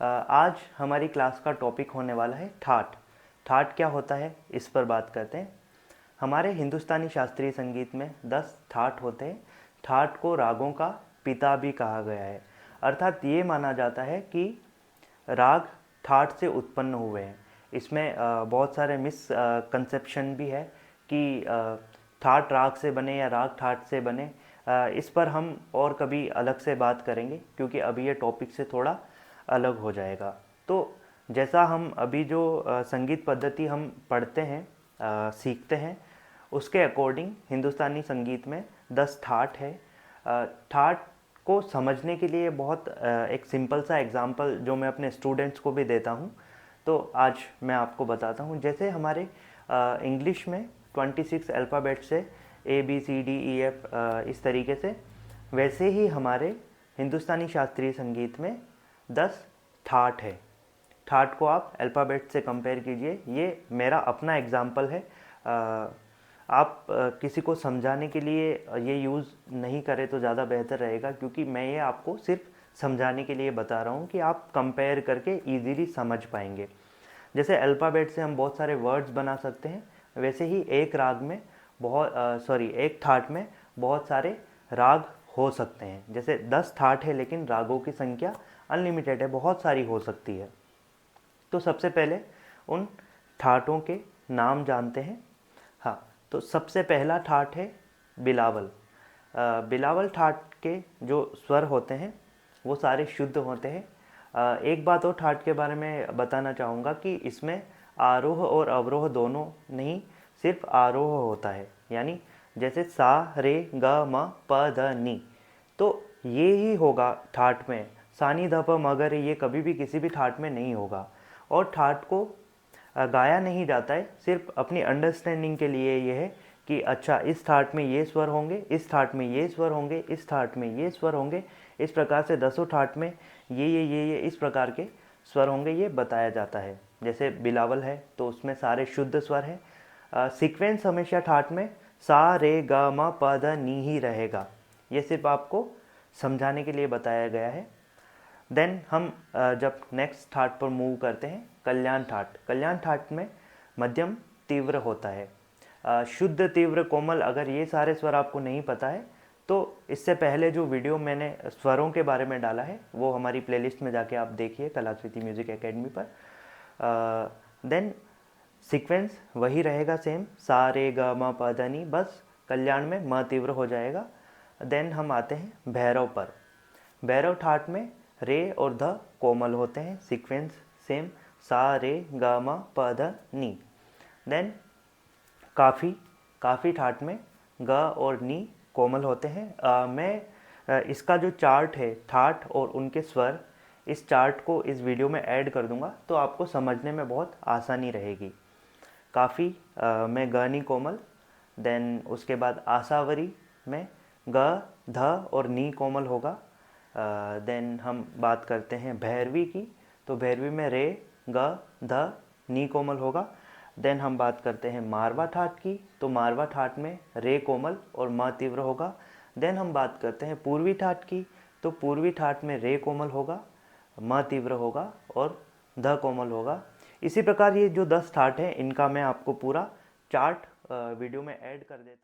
आज हमारी क्लास का टॉपिक होने वाला है ठाट। ठाट क्या होता है इस पर बात करते हैं। हमारे हिंदुस्तानी शास्त्रीय संगीत में 10 ठाट होते हैं। ठाट को रागों का पिता भी कहा गया है, अर्थात ये माना जाता है कि राग ठाट से उत्पन्न हुए हैं। इसमें बहुत सारे मिस कंसेप्शन भी है कि ठाट राग से बने या राग ठाट से बने। इस पर हम और कभी अलग से बात करेंगे, क्योंकि अभी ये टॉपिक से थोड़ा अलग हो जाएगा। तो जैसा हम अभी जो संगीत पद्धति हम पढ़ते हैं, सीखते हैं, उसके अकॉर्डिंग हिंदुस्तानी संगीत में 10 ठाट है। ठाट को समझने के लिए बहुत एक सिंपल सा एग्जांपल जो मैं अपने स्टूडेंट्स को भी देता हूँ, तो आज मैं आपको बताता हूँ। जैसे हमारे इंग्लिश में 26 अल्फ़ाबेट से ABCDEF इस तरीके से, वैसे ही हमारे हिंदुस्तानी शास्त्रीय संगीत में 10 ठाट है। ठाट को आप अल्फ़ाबेट से कंपेयर कीजिए। ये मेरा अपना एग्जाम्पल है। आप किसी को समझाने के लिए ये यूज़ नहीं करें तो ज़्यादा बेहतर रहेगा, क्योंकि मैं ये आपको सिर्फ समझाने के लिए बता रहा हूँ कि आप कंपेयर करके ईजीली समझ पाएंगे। जैसे अल्फ़ाबेट से हम बहुत सारे वर्ड्स बना सकते हैं, वैसे ही एक राग में एक ठाट में बहुत सारे राग हो सकते हैं। जैसे 10 ठाट है, लेकिन रागों की संख्या अनलिमिटेड है, बहुत सारी हो सकती है। तो सबसे पहले उन ठाटों के नाम जानते हैं। हाँ, तो सबसे पहला ठाट है बिलावल। बिलावल ठाट के जो स्वर होते हैं वो सारे शुद्ध होते हैं। एक बात और ठाट के बारे में बताना चाहूँगा कि इसमें आरोह और अवरोह दोनों नहीं, सिर्फ आरोह होता है। यानी जैसे सा रे ग म प ध नी, तो ये ही होगा ठाट में। सा नी ध प म ग रे ये कभी भी किसी भी ठाट में नहीं होगा। और ठाट को गाया नहीं जाता है, सिर्फ अपनी अंडरस्टैंडिंग के लिए ये है कि अच्छा इस ठाट में ये स्वर होंगे, इस ठाट में ये स्वर होंगे, इस ठाट में ये स्वर होंगे, इस प्रकार से 10 ठाट में ये इस प्रकार के स्वर होंगे, ये बताया जाता है। जैसे बिलावल है तो उसमें सारे शुद्ध स्वर हैं। सीक्वेंस हमेशा ठाट में सा रे ग म प ध नी ही रहेगा। ये सिर्फ आपको समझाने के लिए बताया गया है। देन हम जब नेक्स्ट ठाट पर मूव करते हैं, कल्याण ठाट। कल्याण ठाट में मध्यम तीव्र होता है। शुद्ध, तीव्र, कोमल, अगर ये सारे स्वर आपको नहीं पता है तो इससे पहले जो वीडियो मैंने स्वरों के बारे में डाला है वो हमारी प्लेलिस्ट में जाके आप देखिए, कलाकृति म्यूजिक एकेडमी पर। देन सीक्वेंस वही रहेगा सेम, सा रे ग म प ध नी, बस कल्याण में म तीव्र हो जाएगा। देन हम आते हैं भैरव पर। भैरव ठाट में रे और ध कोमल होते हैं, सीक्वेंस सेम, सा रे ग म प ध नी। देन काफ़ी ठाट में ग और नी कोमल होते हैं। मैं इसका जो चार्ट है ठाट और उनके स्वर, इस चार्ट को इस वीडियो में ऐड कर दूंगा, तो आपको समझने में बहुत आसानी रहेगी। काफ़ी में ग नी कोमल। देन उसके बाद आसावरी में ग ध और नी कोमल होगा। देन हम बात करते हैं भैरवी की, तो भैरवी में रे ग ध नी कोमल होगा। देन हम बात करते हैं मारवा ठाट की, तो मारवा ठाट में रे कोमल और म तीव्र होगा। देन हम बात करते हैं पूर्वी ठाट की, तो पूर्वी ठाट में रे कोमल होगा, म तीव्र होगा और ध कोमल होगा। इसी प्रकार ये जो 10 ठाट हैं, इनका मैं आपको पूरा चार्ट वीडियो में ऐड कर देता हूँ।